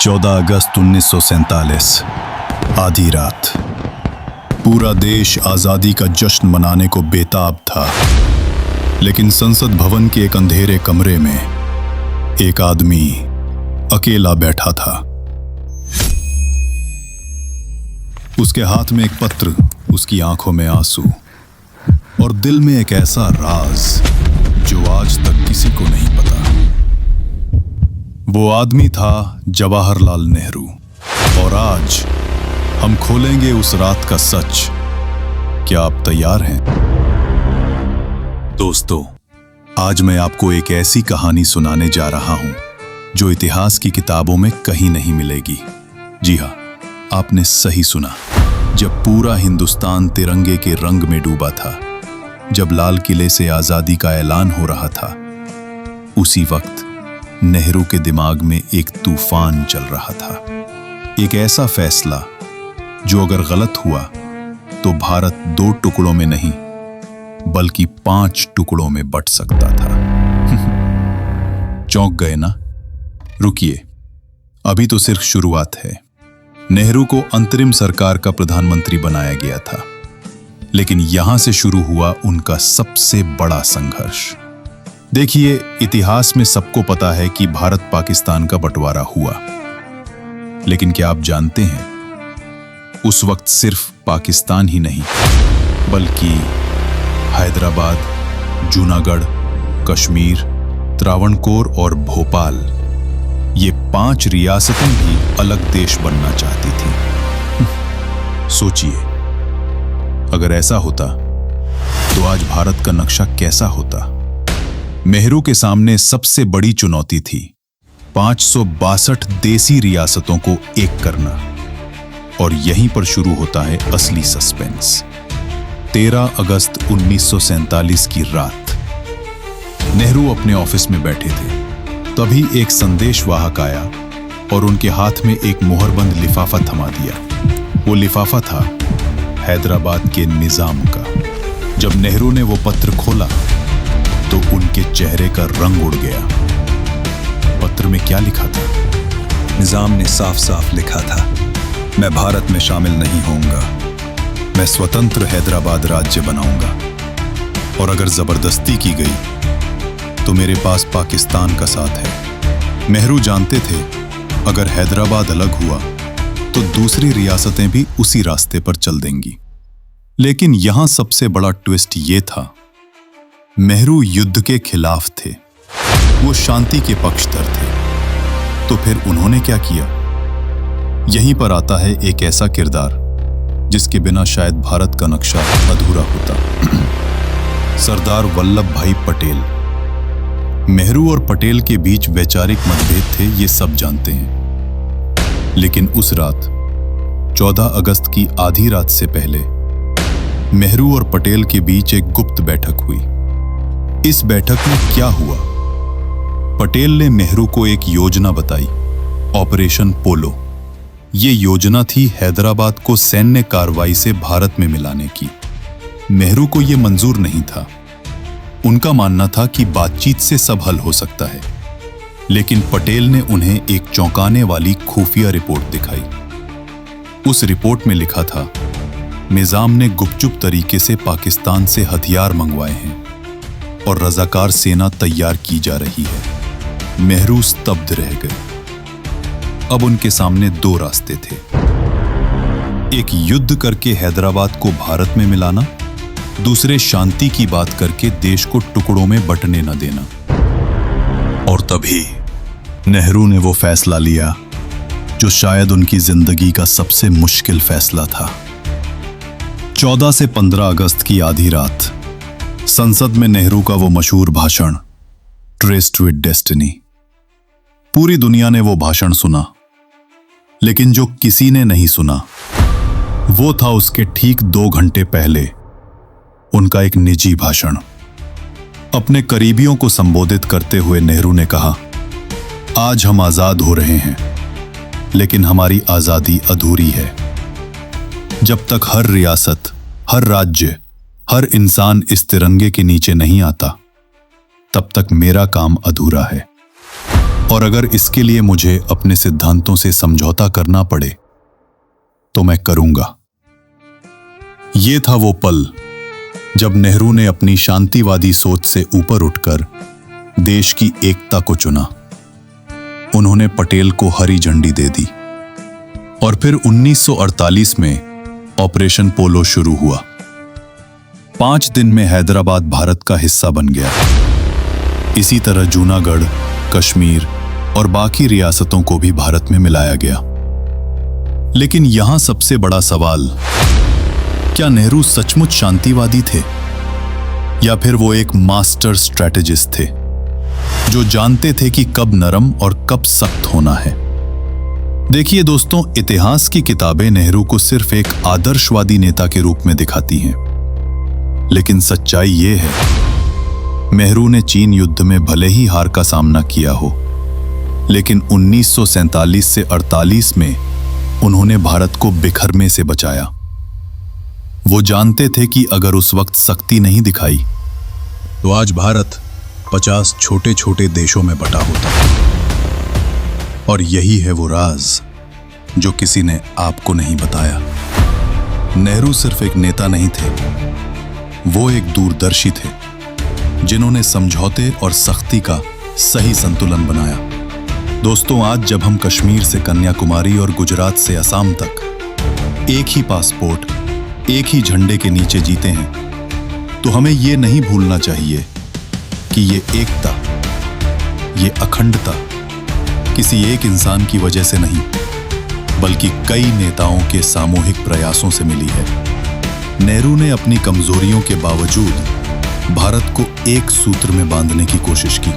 14 अगस्त 1947 आधी रात। पूरा देश आजादी का जश्न मनाने को बेताब था, लेकिन संसद भवन के एक अंधेरे कमरे में एक आदमी अकेला बैठा था। उसके हाथ में एक पत्र, उसकी आंखों में आंसू और दिल में एक ऐसा राज जो आज तक किसी को नहीं पता। वो आदमी था जवाहरलाल नेहरू, और आज हम खोलेंगे उस रात का सच। क्या आप तैयार हैं? दोस्तों, आज मैं आपको एक ऐसी कहानी सुनाने जा रहा हूं जो इतिहास की किताबों में कहीं नहीं मिलेगी। जी हां, आपने सही सुना। जब पूरा हिंदुस्तान तिरंगे के रंग में डूबा था, जब लाल किले से आजादी का ऐलान हो रहा था, उसी वक्त नेहरू के दिमाग में एक तूफान चल रहा था। एक ऐसा फैसला जो अगर गलत हुआ तो भारत 2 टुकड़ों में नहीं बल्कि 5 टुकड़ों में बंट सकता था। चौंक गए ना? रुकिए, अभी तो सिर्फ शुरुआत है। नेहरू को अंतरिम सरकार का प्रधानमंत्री बनाया गया था, लेकिन यहां से शुरू हुआ उनका सबसे बड़ा संघर्ष। देखिए, इतिहास में सबको पता है कि भारत पाकिस्तान का बंटवारा हुआ, लेकिन क्या आप जानते हैं, उस वक्त सिर्फ पाकिस्तान ही नहीं बल्कि हैदराबाद, जूनागढ़, कश्मीर, त्रावणकोर और भोपाल, ये 5 रियासतें भी अलग देश बनना चाहती थी। सोचिए, अगर ऐसा होता तो आज भारत का नक्शा कैसा होता? नेहरू के सामने सबसे बड़ी चुनौती थी 562 देसी रियासतों को एक करना। और यहीं पर शुरू होता है असली सस्पेंस। 13 अगस्त 1947 की रात नेहरू अपने ऑफिस में बैठे थे। तभी एक संदेशवाहक आया और उनके हाथ में एक मुहरबंद लिफाफा थमा दिया। वो लिफाफा था हैदराबाद के निजाम का। जब नेहरू ने वो पत्र खोला तो उनके चेहरे का रंग उड़ गया। पत्र में क्या लिखा था? निजाम ने साफ साफ लिखा था, मैं भारत में शामिल नहीं होऊंगा, मैं स्वतंत्र हैदराबाद राज्य बनाऊंगा, और अगर जबरदस्ती की गई तो मेरे पास पाकिस्तान का साथ है। नेहरू जानते थे, अगर हैदराबाद अलग हुआ तो दूसरी रियासतें भी उसी रास्ते पर चल देंगी। लेकिन यहां सबसे बड़ा ट्विस्ट ये था, नेहरू युद्ध के खिलाफ थे, वो शांति के पक्षधर थे। तो फिर उन्होंने क्या किया? यहीं पर आता है एक ऐसा किरदार जिसके बिना शायद भारत का नक्शा अधूरा होता। सरदार वल्लभ भाई पटेल। नेहरू और पटेल के बीच वैचारिक मतभेद थे, ये सब जानते हैं। लेकिन उस रात 14 अगस्त की आधी रात से पहले नेहरू और पटेल के बीच एक गुप्त बैठक हुई। इस बैठक में क्या हुआ? पटेल ने नेहरू को एक योजना बताई, ऑपरेशन पोलो। ये योजना थी हैदराबाद को सैन्य कार्रवाई से भारत में मिलाने की। नेहरू को यह मंजूर नहीं था। उनका मानना था कि बातचीत से सब हल हो सकता है। लेकिन पटेल ने उन्हें एक चौंकाने वाली खुफिया रिपोर्ट दिखाई। उस रिपोर्ट में लिखा था, निजाम ने गुपचुप तरीके से पाकिस्तान से हथियार मंगवाए हैं और रजाकार सेना तैयार की जा रही है। नेहरू स्तब्ध रह गए। अब उनके सामने 2 रास्ते थे, एक युद्ध करके हैदराबाद को भारत में मिलाना, दूसरे शांति की बात करके देश को टुकड़ों में बंटने न देना। और तभी नेहरू ने वो फैसला लिया जो शायद उनकी जिंदगी का सबसे मुश्किल फैसला था। 14 से 15 अगस्त की आधी रात संसद में नेहरू का वो मशहूर भाषण, ट्रेस्ड विद डेस्टिनी। पूरी दुनिया ने वो भाषण सुना, लेकिन जो किसी ने नहीं सुना वो था उसके ठीक 2 घंटे पहले उनका एक निजी भाषण। अपने करीबियों को संबोधित करते हुए नेहरू ने कहा, आज हम आजाद हो रहे हैं, लेकिन हमारी आजादी अधूरी है। जब तक हर रियासत, हर राज्य, हर इंसान इस तिरंगे के नीचे नहीं आता, तब तक मेरा काम अधूरा है। और अगर इसके लिए मुझे अपने सिद्धांतों से समझौता करना पड़े तो मैं करूंगा। ये था वो पल जब नेहरू ने अपनी शांतिवादी सोच से ऊपर उठकर देश की एकता को चुना। उन्होंने पटेल को हरी झंडी दे दी और फिर 1948 में ऑपरेशन पोलो शुरू हुआ। 5 दिन में हैदराबाद भारत का हिस्सा बन गया। इसी तरह जूनागढ़, कश्मीर और बाकी रियासतों को भी भारत में मिलाया गया। लेकिन यहां सबसे बड़ा सवाल, क्या नेहरू सचमुच शांतिवादी थे या फिर वो एक मास्टर स्ट्रैटेजिस्ट थे जो जानते थे कि कब नरम और कब सख्त होना है। देखिए दोस्तों, इतिहास की किताबें नेहरू को सिर्फ एक आदर्शवादी नेता के रूप में दिखाती हैं, लेकिन सच्चाई ये है, नेहरू ने चीन युद्ध में भले ही हार का सामना किया हो, लेकिन 1947 से 48 में उन्होंने भारत को बिखरने से बचाया। वो जानते थे कि अगर उस वक्त सख्ती नहीं दिखाई तो आज भारत 50 छोटे छोटे देशों में बटा होता। और यही है वो राज जो किसी ने आपको नहीं बताया। नेहरू सिर्फ एक नेता नहीं थे, वो एक दूरदर्शी थे जिन्होंने समझौते और सख्ती का सही संतुलन बनाया। दोस्तों, आज जब हम कश्मीर से कन्याकुमारी और गुजरात से असम तक एक ही पासपोर्ट, एक ही झंडे के नीचे जीते हैं, तो हमें ये नहीं भूलना चाहिए कि ये एकता, ये अखंडता किसी एक इंसान की वजह से नहीं, बल्कि कई नेताओं के सामूहिक प्रयासों से मिली है। नेहरू ने अपनी कमजोरियों के बावजूद भारत को एक सूत्र में बांधने की कोशिश की,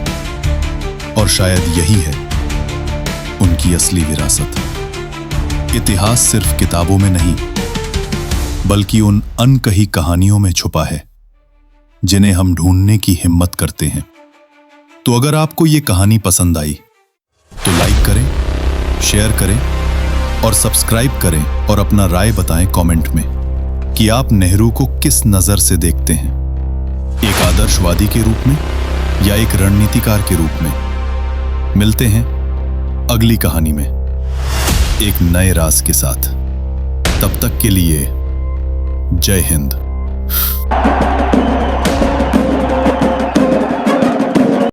और शायद यही है उनकी असली विरासत। इतिहास सिर्फ किताबों में नहीं, बल्कि उन अनकही कहानियों में छुपा है जिन्हें हम ढूंढने की हिम्मत करते हैं। तो अगर आपको ये कहानी पसंद आई तो लाइक करें, शेयर करें और सब्सक्राइब करें, और अपना राय बताएं कमेंट में कि आप नेहरू को किस नजर से देखते हैं, एक आदर्शवादी के रूप में या एक रणनीतिकार के रूप में। मिलते हैं अगली कहानी में एक नए राज के साथ। तब तक के लिए जय हिंद।